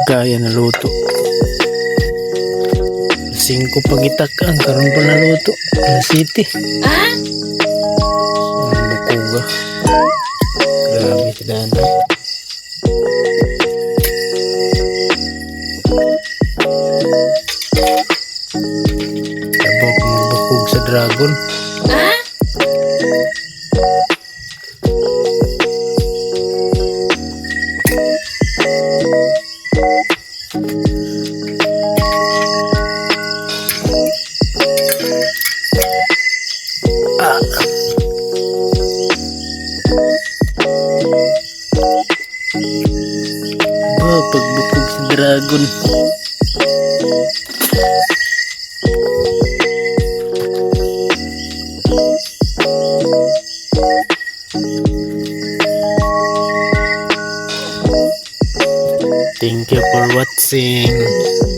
kaya naluto. 5 pagitakan karon pa naluto. Alas 7. Ang bukuga. Grabe tidaan. Tabok ng bukog sa dragon. Pagbukog sa dragon. Thank you for watching.